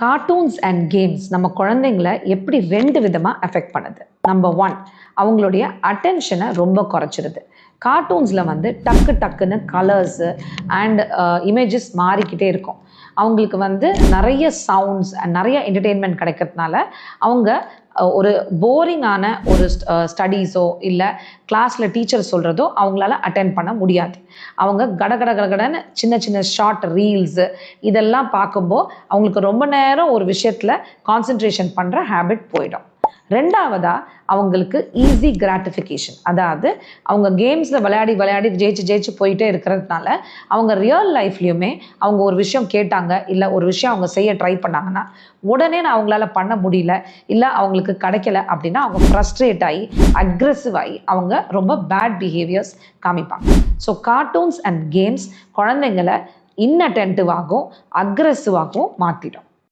Cartoons and games நம்ம குழந்தைங்களை எப்படி 2 விதமாக அஃபெக்ட் பண்ணுது. நம்பர் 1, அவங்களுடைய அட்டென்ஷனை ரொம்ப குறைச்சிருது. கார்ட்டூன்ஸில் வந்து டக்கு டக்குன்னு கலர்ஸு அண்ட் இமேஜஸ் மாறிக்கிட்டே இருக்கும். அவங்களுக்கு வந்து நிறைய சவுண்ட்ஸ் அண்ட் நிறைய என்டர்டெயின்மெண்ட் கிடைக்கிறதுனால அவங்க ஒரு போரிங்கான ஒரு ஸ்டடீஸோ இல்லை கிளாஸில் டீச்சர் சொல்கிறதோ அவங்களால அட்டென்ட் பண்ண முடியாது. அவங்க கடகடன்னு சின்ன சின்ன ஷார்ட் ரீல்ஸு இதெல்லாம் பார்க்கும்போது அவங்களுக்கு ரொம்ப நேரம் ஒரு விஷயத்தில் கான்சென்ட்ரேஷன் பண்ணுற ஹேபிட் போயிடும். 2ஆவதா அவங்களுக்கு ஈஸி கிராட்டிஃபிகேஷன், அதாவது அவங்க கேம்ஸில் விளையாடி ஜெயிச்சு போயிட்டே இருக்கிறதுனால அவங்க ரியல் லைஃப்லையுமே அவங்க ஒரு விஷயம் கேட்டாங்க இல்லை ஒரு விஷயம் அவங்க செய்ய ட்ரை பண்ணாங்கன்னா உடனே அவங்களால பண்ண முடியல இல்லை அவங்களுக்கு கிடைக்கல அப்படின்னா அவங்க ஃப்ரஸ்ட்ரேட் ஆகி அக்ரெசிவ் ஆகி அவங்க ரொம்ப பேட் பிஹேவியர்ஸ் காமிப்பாங்க. ஸோ கார்ட்டூன்ஸ் அண்ட் கேம்ஸ் குழந்தைங்களை இன்னட்டென்டிவாகவும் அக்ரெசிவாகவும் மாற்றிடும்.